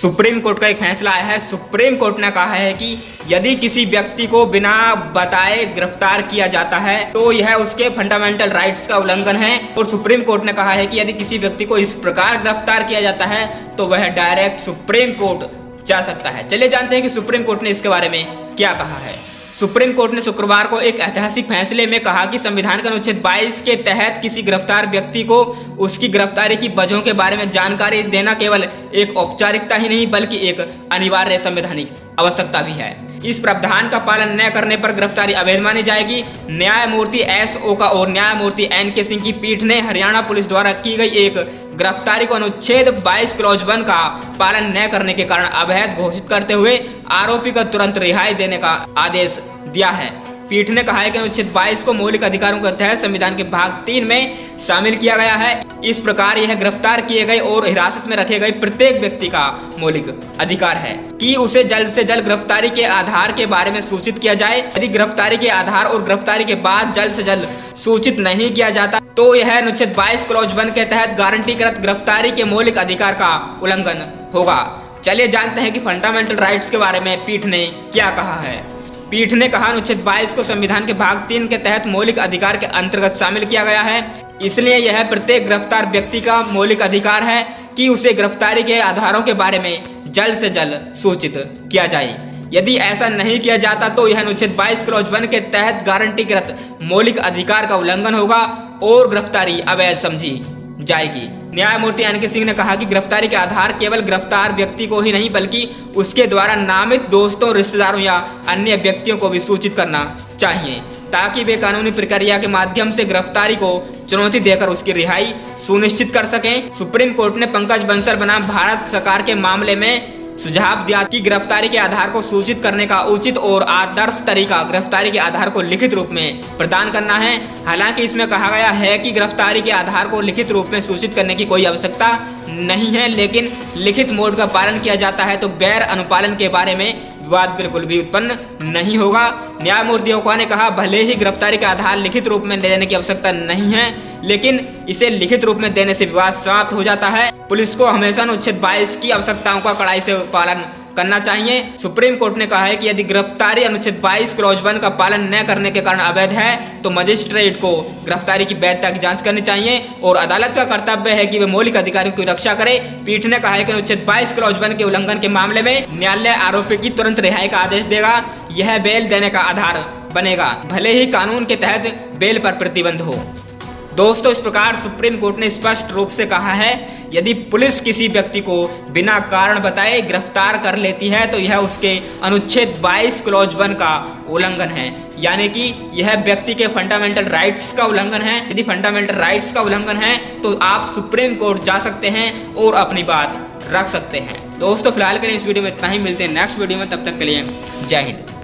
Supreme court का एक फैसला आया है। सुप्रीम कोर्ट ने कहा है कि यदि किसी व्यक्ति को बिना बताए गिरफ्तार किया जाता है तो यह उसके फंडामेंटल राइट्स का उल्लंघन है। और सुप्रीम कोर्ट ने कहा है कि यदि किसी व्यक्ति को इस प्रकार गिरफ्तार किया जाता है तो वह डायरेक्ट सुप्रीम कोर्ट जा सकता है। चलिए जानते हैं कि सुप्रीम कोर्ट ने इसके बारे में क्या कहा है। सुप्रीम कोर्ट ने शुक्रवार को एक ऐतिहासिक फैसले में कहा कि संविधान के अनुच्छेद 22 के तहत किसी गिरफ्तार व्यक्ति को उसकी गिरफ्तारी की वजहों के बारे में जानकारी देना केवल एक औपचारिकता ही नहीं बल्कि एक अनिवार्य संवैधानिक आवश्यकता भी है। इस प्रावधान का पालन न करने पर गिरफ्तारी अवैध मानी जाएगी। न्यायमूर्ति एस ओका और न्यायमूर्ति एन के सिंह की पीठ ने हरियाणा पुलिस द्वारा की गई एक गिरफ्तारी को अनुच्छेद 22 क्लॉज 1 का पालन न करने के कारण अवैध घोषित करते हुए आरोपी को तुरंत रिहाई देने का आदेश दिया है। पीठ ने कहा है कि अनुच्छेद 22 को मौलिक अधिकारों के तहत संविधान के भाग 3 में शामिल किया गया है। इस प्रकार यह गिरफ्तार किए गए और हिरासत में रखे गए प्रत्येक व्यक्ति का मौलिक अधिकार है कि उसे जल्द से जल्द गिरफ्तारी के आधार के बारे में सूचित किया जाए। यदि गिरफ्तारी के आधार और गिरफ्तारी के बाद जल्द से जल्द सूचित नहीं किया जाता तो यह अनुच्छेद 22 क्लॉज 1 के तहत गारंटीकृत गिरफ्तारी के मौलिक अधिकार का उल्लंघन होगा। चलिए जानते हैं कि फंडामेंटल राइट्स के बारे में पीठ ने क्या कहा है। पीठ ने कहा अनुच्छेद 22 को संविधान के भाग 3 के तहत मौलिक अधिकार के अंतर्गत शामिल किया गया है। इसलिए यह प्रत्येक गिरफ्तार व्यक्ति का मौलिक अधिकार है कि उसे गिरफ्तारी के आधारों के बारे में जल्द से जल्द सूचित किया जाए। यदि ऐसा नहीं किया जाता तो यह अनुच्छेद 22 क्लॉज 1 के तहत गारंटीकृत मौलिक अधिकार का उल्लंघन होगा और गिरफ्तारी अवैध समझी जाएगी। न्यायमूर्ति एन के सिंह ने कहा कि गिरफ्तारी के आधार केवल गिरफ्तार व्यक्ति को ही नहीं बल्कि उसके द्वारा नामित दोस्तों, रिश्तेदारों या अन्य व्यक्तियों को भी सूचित करना चाहिए ताकि वे कानूनी प्रक्रिया के माध्यम से गिरफ्तारी को चुनौती देकर उसकी रिहाई सुनिश्चित कर सकें। सुप्रीम कोर्ट ने पंकज बंसल बनाम भारत सरकार के मामले में सुझाव दिया कि गिरफ्तारी के आधार को सूचित करने का उचित और आदर्श तरीका गिरफ्तारी के आधार को लिखित रूप में प्रदान करना है। हालांकि इसमें कहा गया है कि गिरफ्तारी के आधार को लिखित रूप में सूचित करने की कोई आवश्यकता नहीं है, लेकिन लिखित मोड का पालन किया जाता है तो गैर अनुपालन के बारे में विवाद बिल्कुल भी उत्पन्न नहीं होगा। न्यायमूर्ति ओका ने कहा भले ही गिरफ्तारी का आधार लिखित रूप में ले जाने की आवश्यकता नहीं है, लेकिन इसे लिखित रूप में देने से विवाद समाप्त हो जाता है। पुलिस को हमेशा अनुच्छेद 22 की आवश्यकताओं का कड़ाई से पालन करना चाहिए। सुप्रीम कोर्ट ने कहा है कि यदि गिरफ्तारी अनुच्छेद 22 क्लॉज 1 का पालन न करने के कारण अवैध है तो मजिस्ट्रेट को गिरफ्तारी की वैधता की जांच करनी चाहिए और अदालत का कर्तव्य है कि वे मौलिक अधिकारों की रक्षा करे। पीठ ने कहा है कि अनुच्छेद 22 क्लॉज 1 के उल्लंघन के मामले में न्यायालय आरोपी की तुरंत रिहाई का आदेश देगा। यह बेल देने का आधार बनेगा, भले ही कानून के तहत बेल पर प्रतिबंध हो। दोस्तों, इस प्रकार सुप्रीम कोर्ट ने स्पष्ट रूप से कहा है यदि पुलिस किसी व्यक्ति को बिना कारण बताए गिरफ्तार कर लेती है तो यह उसके अनुच्छेद 22 क्लॉज 1 का उल्लंघन है, यानी कि यह व्यक्ति के फंडामेंटल राइट्स का उल्लंघन है। यदि फंडामेंटल राइट्स का उल्लंघन है तो आप सुप्रीम कोर्ट जा सकते हैं और अपनी बात रख सकते हैं। दोस्तों, फिलहाल के लिए इस वीडियो में इतना ही। मिलते हैं नेक्स्ट वीडियो में, तब तक के लिए जय हिंद।